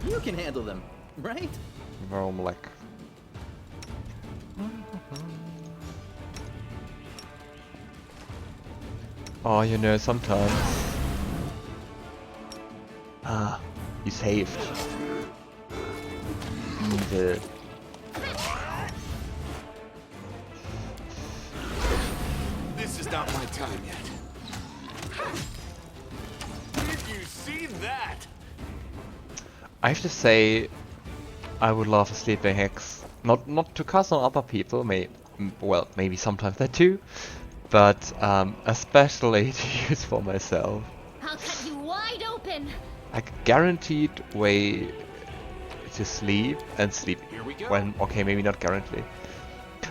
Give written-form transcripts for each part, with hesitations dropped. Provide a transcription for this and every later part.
You can handle them, right? Warum like? Oh, you know, sometimes. Ah, you saved. Evil. This is not my time yet. Did you see that? I have to say, I would love a sleeping hex. Not to cast on other people, well, maybe sometimes that too, but especially to use for myself. I'll cut you wide open. Like guaranteed way to sleep and sleep Here we go. when, okay, maybe not guaranteed.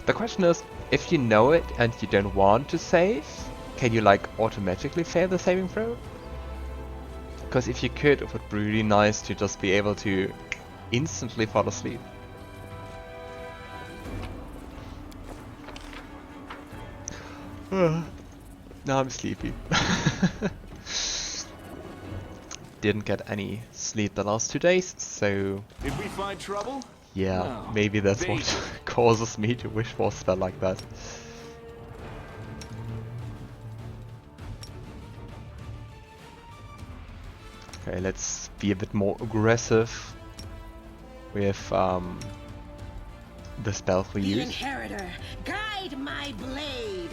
The question is, if you know it and you don't want to save, can you like automatically fail the saving throw? Because if you could, it would be really nice to just be able to instantly fall asleep. Now I'm sleepy. Didn't get any sleep the last 2 days, so Did we find trouble? yeah, No. maybe that's what causes me to wish for a spell like that. Okay, let's be a bit more aggressive with the spell we The use. inheritor, guide my blade.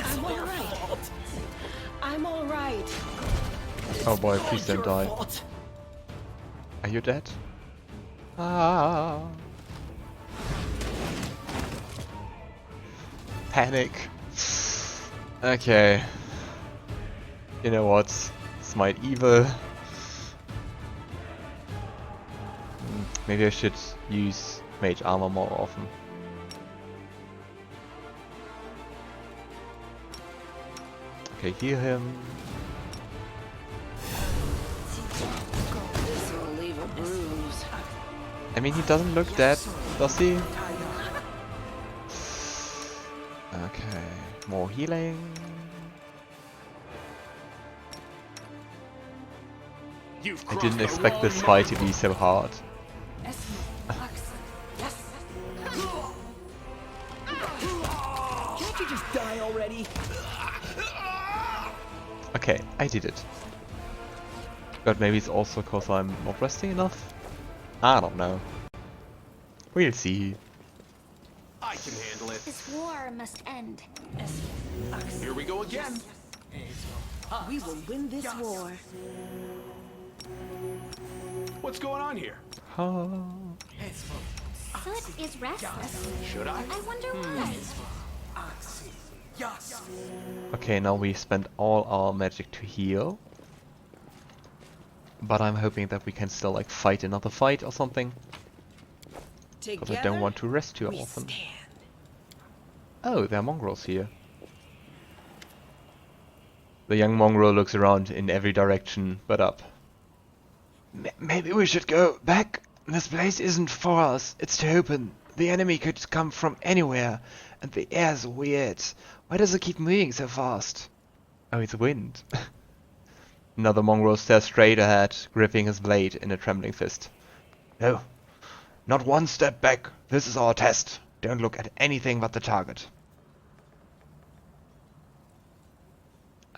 I'm all right. I'm all right. Oh boy, please don't die. Are you dead? Ah. Panic. Okay. You know what? Smite evil. Maybe I should use mage armor more often. Okay, heal him. This will leave a bruise. I mean, he doesn't look dead, does he? Okay, more healing. You've I didn't crossed the expect this wrong fight to be so hard. Can't you just die already? Okay, I did it. But maybe it's also because I'm not resting enough? I don't know. We'll see. I can handle it. This war must end. Here we go again. We will win this war. What's going on here? Oh. Foot is restless. Should I? I wonder why. Okay, now we spent all our magic to heal. But I'm hoping that we can still like fight another fight or something. Because I don't want to rest too often. Oh, there are mongrels here. The young mongrel looks around in every direction but up. Maybe we should go back. This place isn't for us. It's too open. The enemy could come from anywhere. And the air's weird. Why does it keep moving so fast? Oh, it's wind. Another mongrel stares straight ahead, gripping his blade in a trembling fist. No, not one step back. This is our test. Don't look at anything but the target.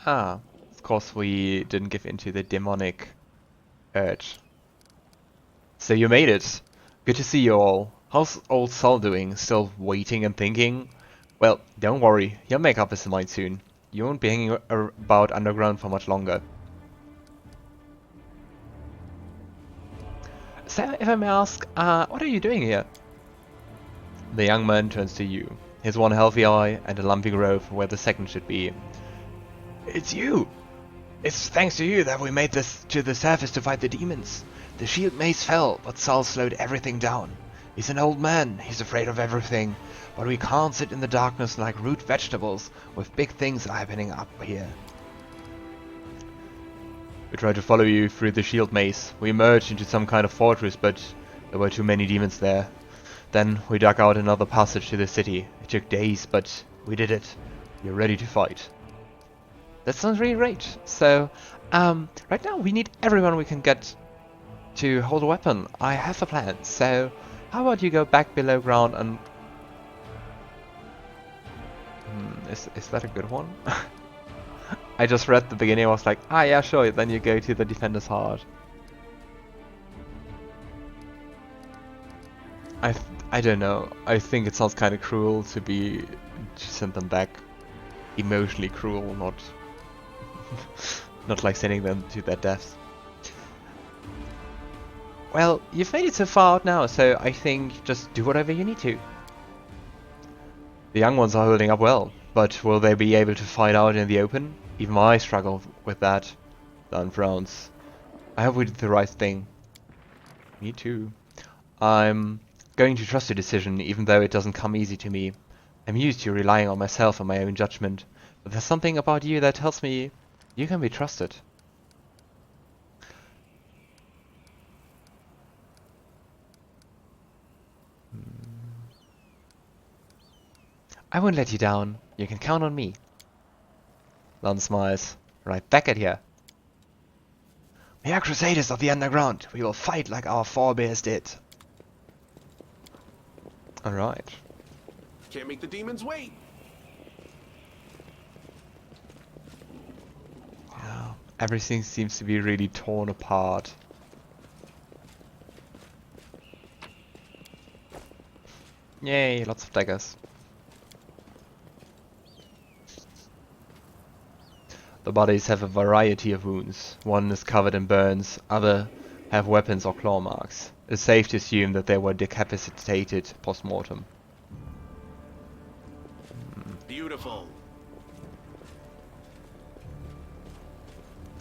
Ah, of course we didn't give in to the demonic urge. So you made it. Good to see you all. How's old Sol doing? Still waiting and thinking? Well, don't worry. He'll make up his mind soon. You won't be hanging about underground for much longer. So, if I may ask, what are you doing here? The young man turns to you. His one healthy eye and a lumpy growth where the second should be. It's you! It's thanks to you that we made this to the surface to fight the demons. The shield mace fell, but Sol slowed everything down. He's an old man, he's afraid of everything, but we can't sit in the darkness like root vegetables with big things happening up here. We tried to follow you through the shield maze. We emerged into some kind of fortress, but there were too many demons there. Then we dug out another passage to the city. It took days, but we did it. You're ready to fight. That sounds really great. So, right now we need everyone we can get to hold a weapon. I have a plan. So, how about you go back below ground and... Is that a good one? I just read the beginning, I was like, ah yeah, sure, then you go to the Defender's Heart. I don't know, I think it sounds kind of cruel to send them back. Emotionally cruel, not not like sending them to their deaths. Well, you've made it so far out now, so I think just do whatever you need to. The young ones are holding up well, but will they be able to fight out in the open? Even I struggle with that. Dan frowns. I hope we did the right thing. Me too. I'm going to trust your decision, even though it doesn't come easy to me. I'm used to relying on myself and my own judgment, but there's something about you that tells me you can be trusted. I won't let you down. You can count on me. Lann smiles. Right back at you. We are crusaders of the underground. We will fight like our forebears did. Alright. Can't make the demons wait. Yeah, everything seems to be really torn apart. Yay, lots of daggers. The bodies have a variety of wounds. One is covered in burns, other have weapons or claw marks. It's safe to assume that they were decapitated post-mortem. Beautiful.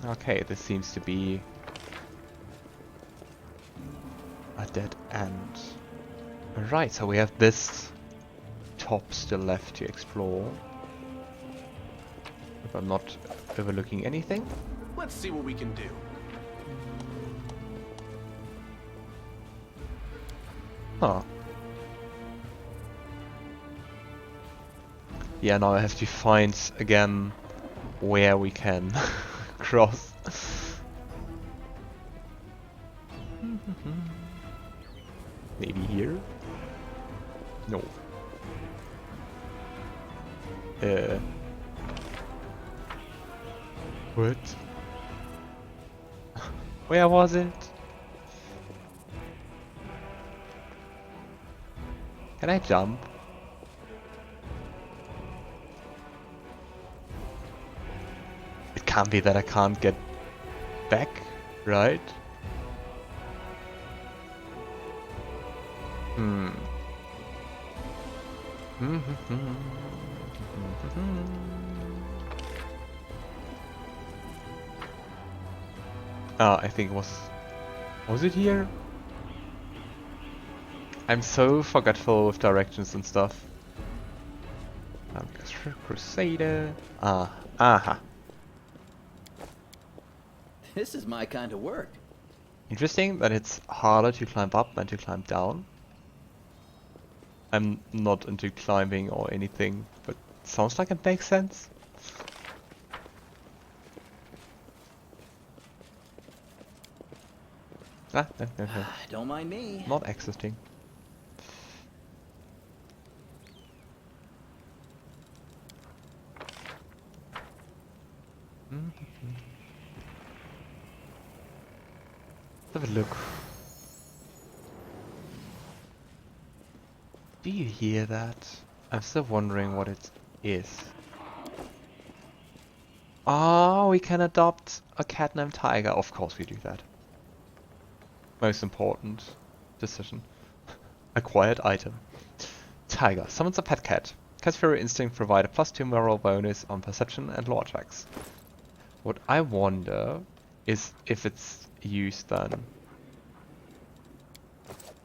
Okay, this seems to be a dead end. Right, so we have this top still left to explore. If I'm not overlooking anything. Let's see what we can do. Huh. Yeah, now I have to find again where we can cross. Maybe here? No. What? Where was it? Can I jump? It can't be that I can't get back, right? I think it was it here? I'm so forgetful with directions and stuff. I'm Crusader. Aha. This is my kind of work. Interesting that it's harder to climb up than to climb down. I'm not into climbing or anything, but it sounds like it makes sense. No. Don't mind me. Not existing. Let's have a look. Do you hear that? I'm still wondering what it is. Oh, we can adopt a cat named Tiger. Of course we do that. Most important decision. Acquired item. Tiger summons a pet cat. Cat's Fury Instinct provide a +2 moral bonus on perception and law checks. What I wonder is if it's used then.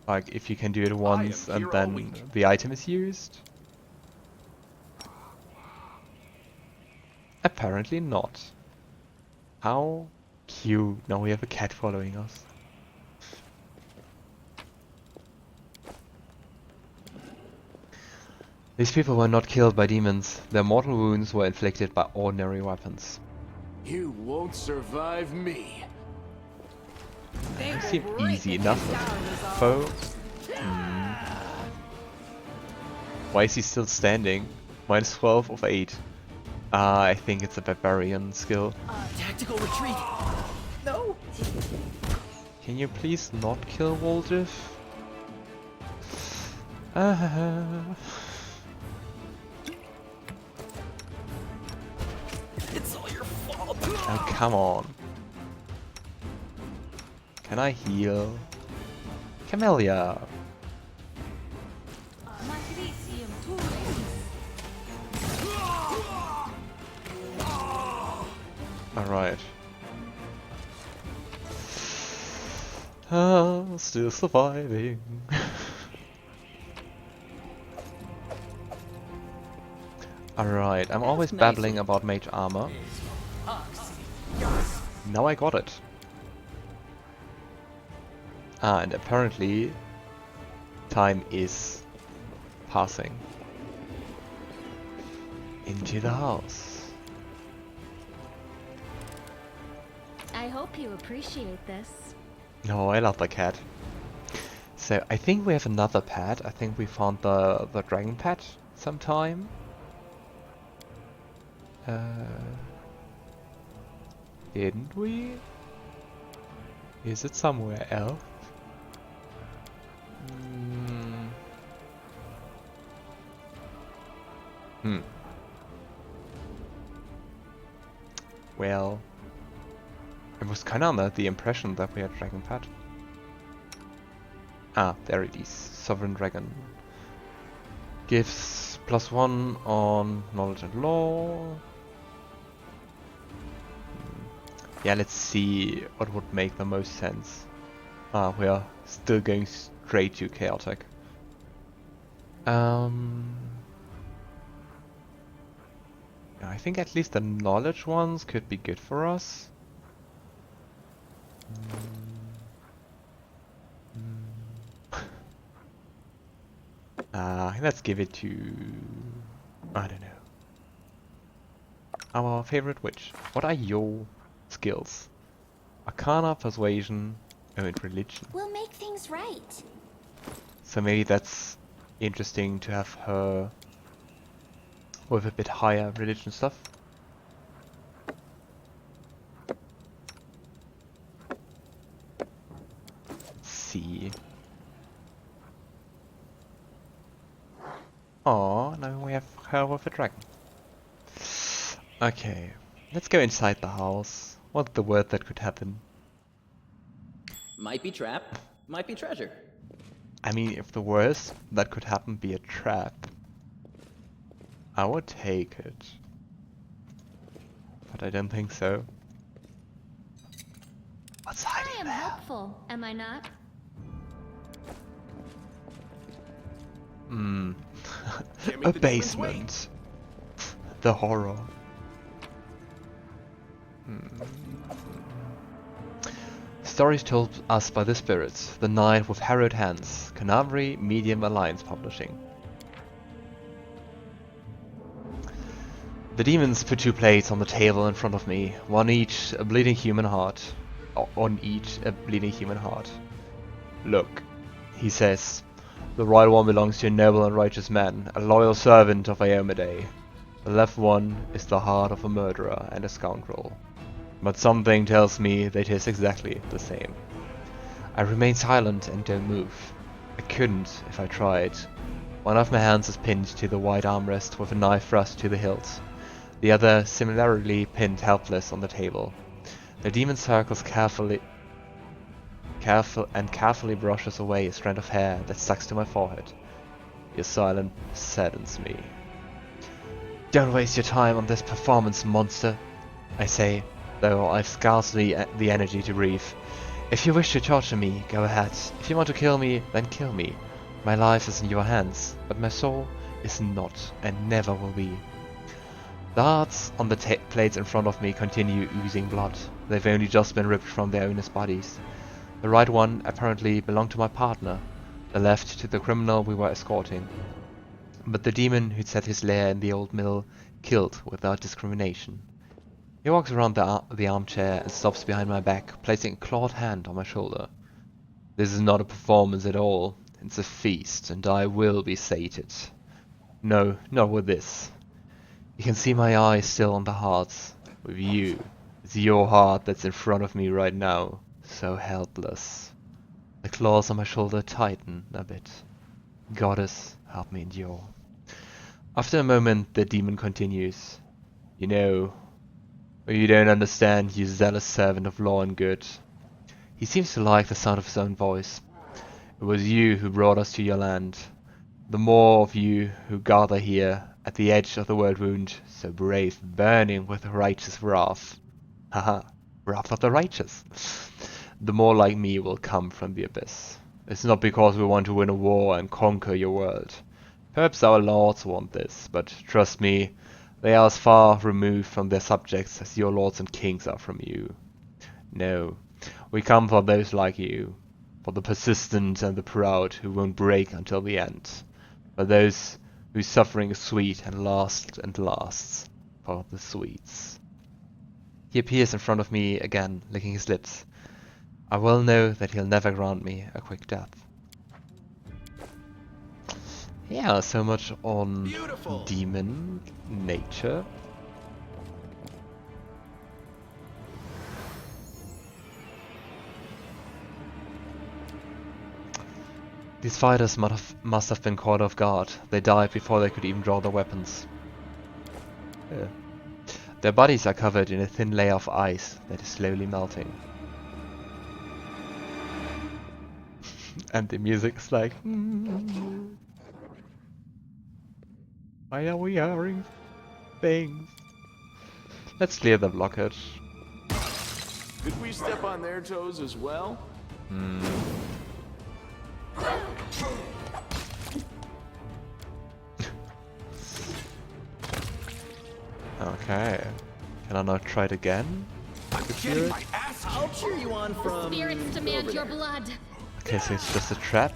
Like if you can do it once and then the item is used. Apparently not. How cute. Now we have a cat following us. These people were not killed by demons. Their mortal wounds were inflicted by ordinary weapons. You won't survive me. They It will seemed break easy the enough. Deskari is all. Foe. Why is he still standing? Minus 12 of 8. I think it's a barbarian skill. Tactical retreat. No. Can you please not kill Woljif? It's all your fault. Oh, come on. Can I heal? Camellia. Alright. Still surviving. Alright, I'm always nice. babbling about mage armor. Now I got it. Ah, and apparently time is passing. Into the house. I hope you appreciate this. No, I love the cat. So I think we have another pet. I think we found the dragon pet sometime. Didn't we? Is it somewhere else? Well, I was kinda under the impression that we had dragon pet. Ah, there it is. Sovereign Dragon. Gives +1 on knowledge and law. Yeah, let's see what would make the most sense. Ah, we are still going straight to chaotic. Yeah, I think at least the knowledge ones could be good for us. Let's give it to... I don't know. Our favorite witch. What are your skills? Arcana, Persuasion, and Religion. We'll make things right. So maybe that's interesting to have her with a bit higher religion stuff. Let's see. Oh, now we have her with a dragon. Okay, let's go inside the house. What's the word that could happen? Might be trap, might be treasure. I mean, if the worst that could happen be a trap, I would take it. But I don't think so. What's I hiding am there? helpful, am I not? Can't make A the demons wait. basement. The horror. Stories told us by the spirits. The Knight with Harrowed Hands. Kenabres Medium Alliance Publishing. The demons put 2 plates on the table in front of me. One each, a bleeding human heart. On each, a bleeding human heart. Look, he says. The right one belongs to a noble and righteous man, a loyal servant of iomedae. The left one is the heart of a murderer and a scoundrel. But something tells me they taste exactly the same. I remain silent and don't move. I couldn't if I tried. One of my hands is pinned to the wide armrest with a knife thrust to the hilt. The other similarly pinned helpless on the table. The demon circles carefully brushes away a strand of hair that sticks to my forehead. Your silence saddens me. Don't waste your time on this performance, monster, I say, though I've scarcely the energy to breathe. If you wish to torture me, go ahead. If you want to kill me, then kill me. My life is in your hands, but my soul is not and never will be. The hearts on the plates in front of me continue oozing blood. They've only just been ripped from their owners' bodies. The right one apparently belonged to my partner, the left to the criminal we were escorting. But the demon who'd set his lair in the old mill killed without discrimination. He walks around the armchair and stops behind my back, placing a clawed hand on my shoulder. This is not a performance at all. It's a feast, and I will be sated. No, not with this. You can see my eyes still on the hearts. With you. It's your heart that's in front of me right now. So helpless. The claws on my shoulder tighten a bit. Goddess, help me endure. After a moment, the demon continues. You know, you don't understand, you zealous servant of law and good. He seems to like the sound of his own voice. It was you who brought us to your land. The more of you who gather here, at the edge of the Worldwound, so brave, burning with righteous wrath. Haha, wrath of the righteous. The more like me will come from the abyss. It's not because we want to win a war and conquer your world. Perhaps our lords want this, but trust me, they are as far removed from their subjects as your lords and kings are from you. No, we come for those like you, for the persistent and the proud who won't break until the end, for those whose suffering is sweet and lasts, for the sweets. He appears in front of me again, licking his lips. I well know that he'll never grant me a quick death. Yeah, so much on Beautiful. demon nature. These fighters must have been caught off guard. They died before they could even draw their weapons. Their bodies are covered in a thin layer of ice that is slowly melting. And the music is like... Why are we hearing things? Let's clear the blockage. Did we step on their toes as well? Okay. Can I not try it again? Getting my ass I'll cheer you on from Spirits demand over your there. blood. Okay, so it's just a trap.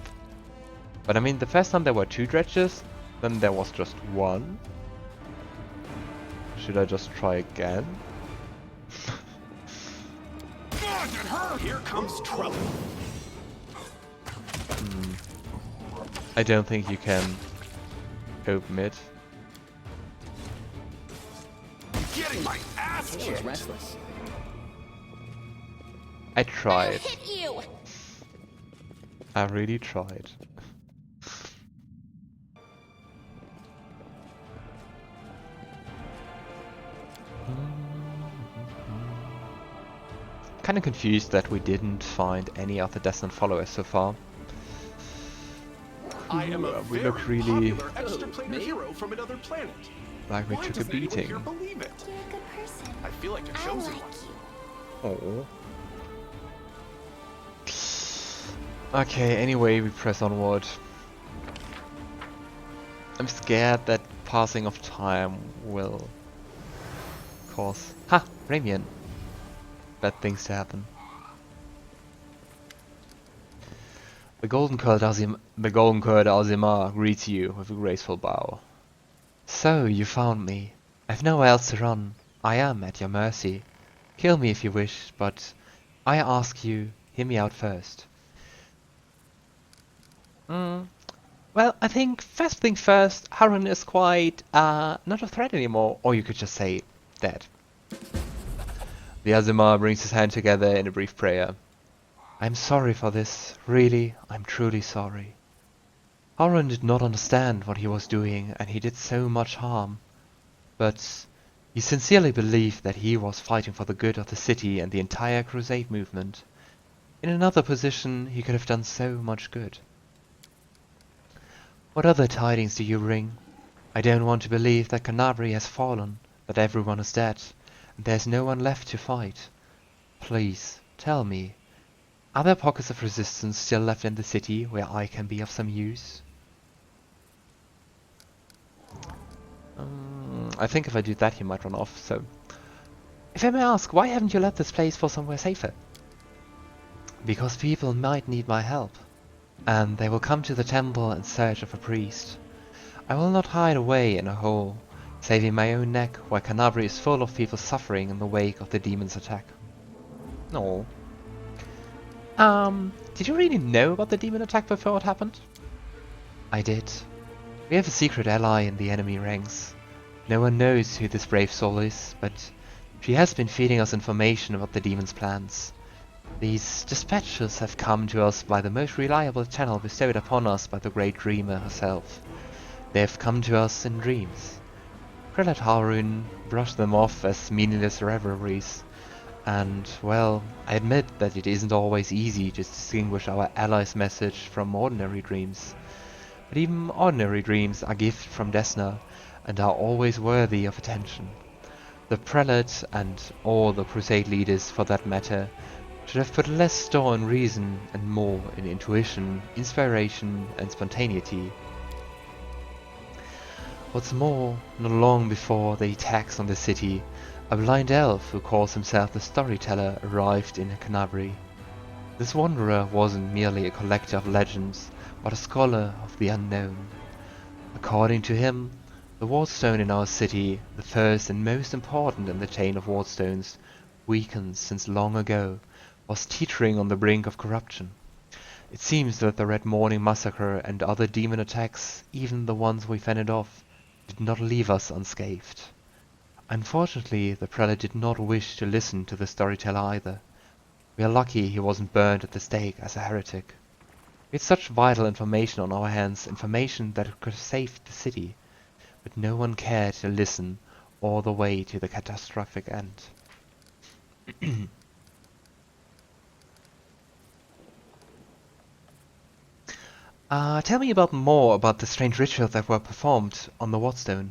But I mean, the first time there were 2 dredges, then there was just 1. Should I just try again? Here comes trouble. I don't think you can open it. Getting my ass She's kicked. restless. I I'll tried. hit you. I really tried. Kinda confused that we didn't find any other Desna followers so far. I am a We very look really popular extra-planar me? hero from another planet. like we Why took a doesn't anyone beating. here believe it? You're a good person. I feel like a I chosen like one. you. Oh. Okay, anyway, we press onward. I'm scared that passing of time will cause... Ha! Ramien! Bad things to happen. The golden-curled Aasimar greets you with a graceful bow. So, you found me. I've nowhere else to run. I am at your mercy. Kill me if you wish, but I ask you, hear me out first. Well, I think first things first, Hulrun is quite not a threat anymore, or you could just say dead. The Aasimar brings his hand together in a brief prayer. I'm sorry for this, really, I'm truly sorry. Hulrun did not understand what he was doing, and he did so much harm. But he sincerely believed that he was fighting for the good of the city and the entire Crusade movement. In another position, he could have done so much good. What other tidings do you bring? I don't want to believe that Kenabres has fallen, that everyone is dead, and there's no one left to fight. Please, tell me, are there pockets of resistance still left in the city where I can be of some use? I think if I do that he might run off, so... If I may ask, why haven't you left this place for somewhere safer? Because people might need my help. And they will come to the temple in search of a priest. I will not hide away in a hole. saving my own neck while Kenabres is full of people suffering in the wake of the demon's attack. No. Did you really know about the demon attack before it happened? I did. We have a secret ally in the enemy ranks. No one knows who this brave soul is, but she has been feeding us information about the demon's plans. These dispatches have come to us by the most reliable channel bestowed upon us by the great dreamer herself. They have come to us in dreams. Prelate Hulrun brushed them off as meaningless revelries, and, well, I admit that it isn't always easy to distinguish our allies' message from ordinary dreams. But even ordinary dreams are gifted from Desna, and are always worthy of attention. The prelate, and all the crusade leaders for that matter, should have put less store in reason and more in intuition, inspiration, and spontaneity. What's more, not long before the attacks on the city, a blind elf who calls himself the Storyteller arrived in Kenabres. This wanderer wasn't merely a collector of legends, but a scholar of the unknown. According to him, the wardstone in our city, the first and most important in the chain of wardstones, weakened since long ago, was teetering on the brink of corruption. It seems that the Red Morning Massacre and other demon attacks, even the ones we fended off, did not leave us unscathed. Unfortunately, the prelate did not wish to listen to the storyteller either. We are lucky he wasn't burned at the stake as a heretic. We had such vital information on our hands, information that could have saved the city, but no one cared to listen all the way to the catastrophic end. Tell me more about the strange rituals that were performed on the wardstone.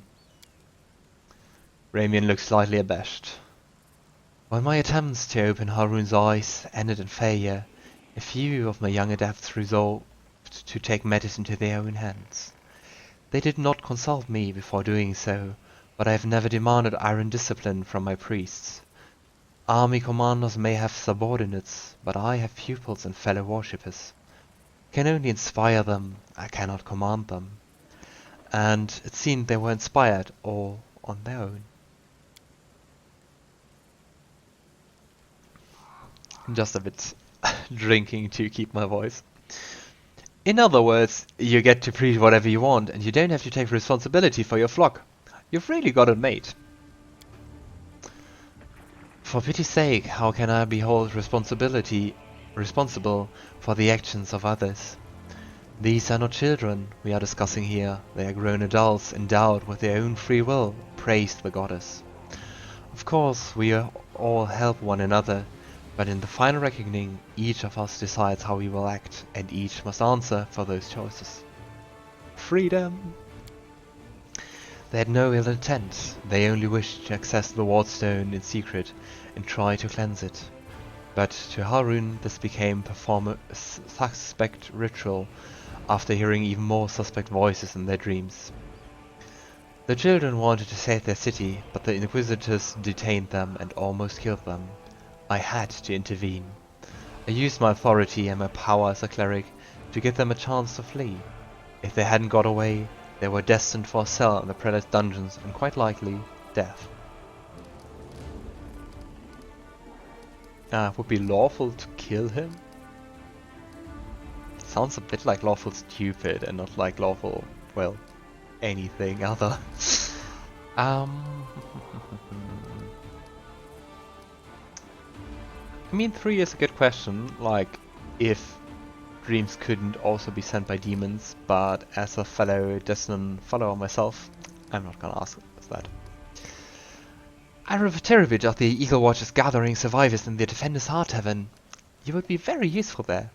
Ramien looked slightly abashed. While my attempts to open Hulrun's eyes ended in failure, a few of my young adepts resolved to take matters into their own hands. They did not consult me before doing so, but I have never demanded iron discipline from my priests. Army commanders may have subordinates, but I have pupils and fellow worshippers. I can only inspire them, I cannot command them. And it seemed they were inspired all on their own. Just a bit drinking to keep my voice. In other words, you get to preach whatever you want, and you don't have to take responsibility for your flock. You've really got it made. For pity's sake, how can I be held responsible for the actions of others? These are not children we are discussing here. They are grown adults endowed with their own free will, praised the goddess. Of course, we all help one another, but in the final reckoning, each of us decides how we will act, and each must answer for those choices. Freedom! They had no ill intent. They only wished to access the wardstone in secret and try to cleanse it. But to Hulrun, this became a suspect ritual after hearing even more suspect voices in their dreams. The children wanted to save their city, but the Inquisitors detained them and almost killed them. I had to intervene. I used my authority and my power as a cleric to give them a chance to flee. If they hadn't got away, they were destined for a cell in the Prelate's dungeons and quite likely death. It would be lawful to kill him? Sounds a bit like lawful stupid and not like lawful, well, anything other. I mean, 3 is a good question, like, if dreams couldn't also be sent by demons, but as a fellow Desna follower myself, I'm not gonna ask that. I read a terribly of the Eagle Watchers gathering survivors in the Defender's Heart Tavern. You would be very useful there.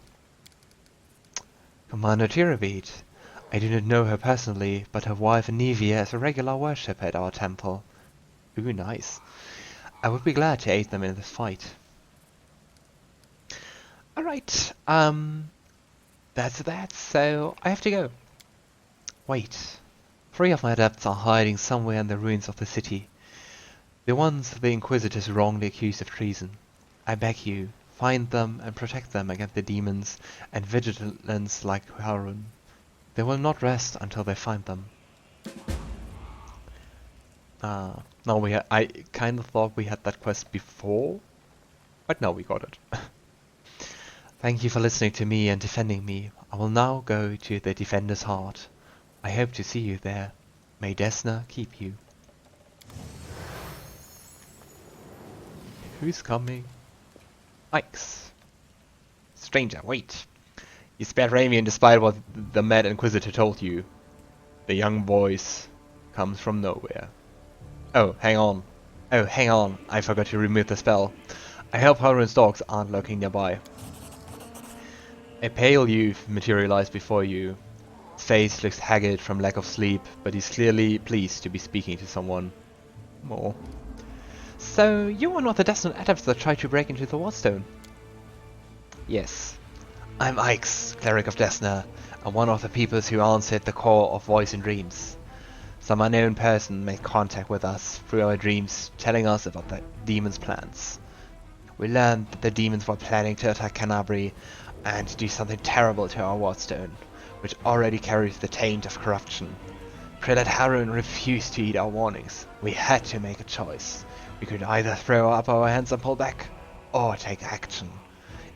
Commander Tirabit. I do not know her personally, but her wife Anivia is a regular worshipper at our temple. Ooh, nice. I would be glad to aid them in this fight. Alright, that's that, so I have to go. Wait. 3 of my adepts are hiding somewhere in the ruins of the city. The ones the Inquisitors wrongly accused of treason. I beg you, find them and protect them against the demons and vigilance like Hulrun. They will not rest until they find them. Now we I kind of thought we had that quest before, but now we got it. Thank you for listening to me and defending me. I will now go to the Defender's Heart. I hope to see you there. May Desna keep you. Who's coming? Ike's. Stranger, wait. You spared Ramien despite what the Mad Inquisitor told you. The young voice comes from nowhere. Oh, hang on. Oh, hang on. I forgot to remove the spell. I hope Hulrun's dogs aren't lurking nearby. A pale youth materialized before you. His face looks haggard from lack of sleep, but he's clearly pleased to be speaking to someone more. So, you were not the destined adepts that tried to break into the Wardstone? Yes. I'm Ike's, Cleric of Desna, and one of the peoples who answered the call of voice in dreams. Some unknown person made contact with us through our dreams, telling us about the demons' plans. We learned that the demons were planning to attack Kenabres and do something terrible to our Wardstone, which already carries the taint of corruption. Prelate Harun refused to heed our warnings. We had to make a choice. We could either throw up our hands and pull back, or take action,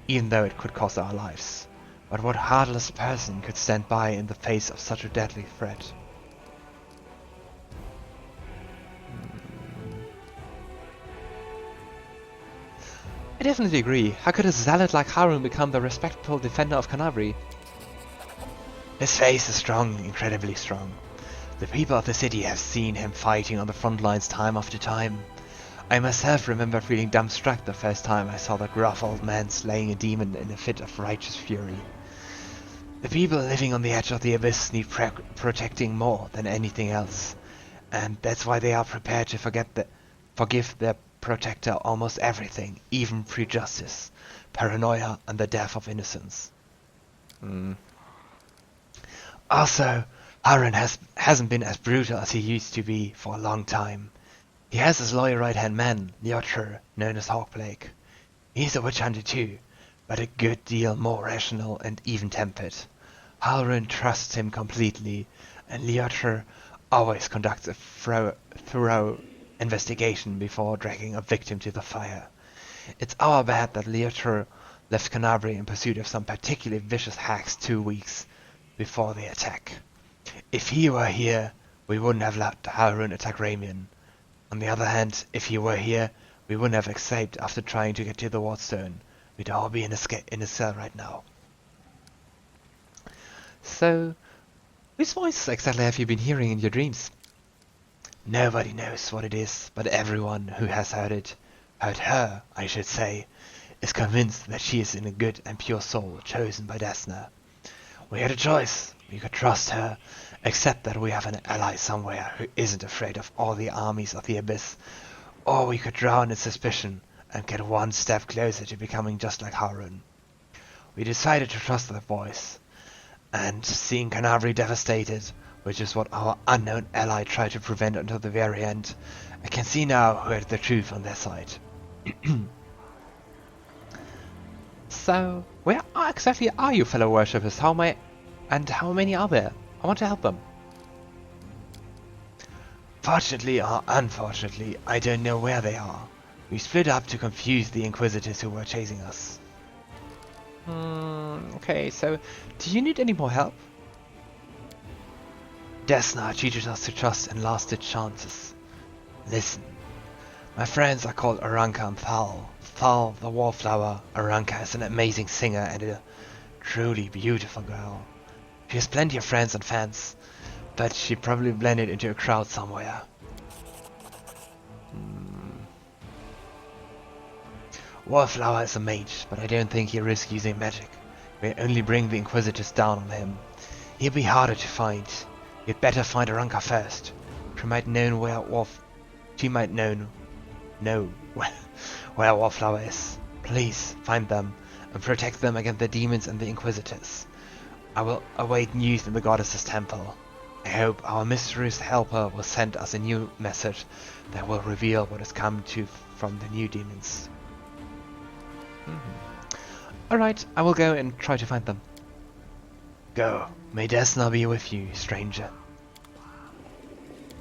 even though it could cost our lives. But what heartless person could stand by in the face of such a deadly threat? I definitely agree. How could a zealot like Harun become the respectable defender of Kenabres? His face is strong, incredibly strong. The people of the city have seen him fighting on the front lines time after time. I myself remember feeling dumbstruck the first time I saw the gruff old man slaying a demon in a fit of righteous fury. The people living on the edge of the abyss need protecting more than anything else, and that's why they are prepared to forgive their protector almost everything, even prejudice, paranoia, and the death of innocence. Also, Harun hasn't been as brutal as he used to be for a long time. He has his loyal right-hand man, WOTR, known as Hawkblake. He's a witch hunter too, but a good deal more rational and even-tempered. Harun trusts him completely, and WOTR always conducts a thorough investigation before dragging a victim to the fire. It's our bad that WOTR left Kenabres in pursuit of some particularly vicious hags 2 weeks before the attack. If he were here, we wouldn't have let Harun attack Ramien. On the other hand, if he were here, we wouldn't have escaped after trying to get to the Wardstone. We'd all be in a cell right now. So, whose voice exactly have you been hearing in your dreams? Nobody knows what it is, but everyone who has heard her, I should say, is convinced that she is in a good and pure soul chosen by Desna. We had a choice. We could trust her, accept that we have an ally somewhere who isn't afraid of all the armies of the Abyss, or we could drown in suspicion and get one step closer to becoming just like Harun. We decided to trust that voice, and seeing Kenabres devastated, which is what our unknown ally tried to prevent until the very end, I can see now who had the truth on their side. So, where exactly are you, fellow worshippers? How many are there? I want to help them. Fortunately or unfortunately, I don't know where they are. We split up to confuse the Inquisitors who were chasing us. Okay, so do you need any more help? Desna teaches us to trust in last-ditch chances. Listen, my friends are called Aranka and Thal. Thal, the wallflower. Aranka is an amazing singer and a truly beautiful girl. She has plenty of friends and fans, but she probably blended into a crowd somewhere. Wallflower is a mage, but I don't think he'll risk using magic. We'll only bring the Inquisitors down on him. He'll be harder to find. You'd better find Aranka first. She might know where Wallflower is. Please find them and protect them against the demons and the Inquisitors. I will await news in the Goddess's temple. I hope our mysterious helper will send us a new message that will reveal what has come from the new demons. Alright, I will go and try to find them. Go. May Desna be with you, stranger.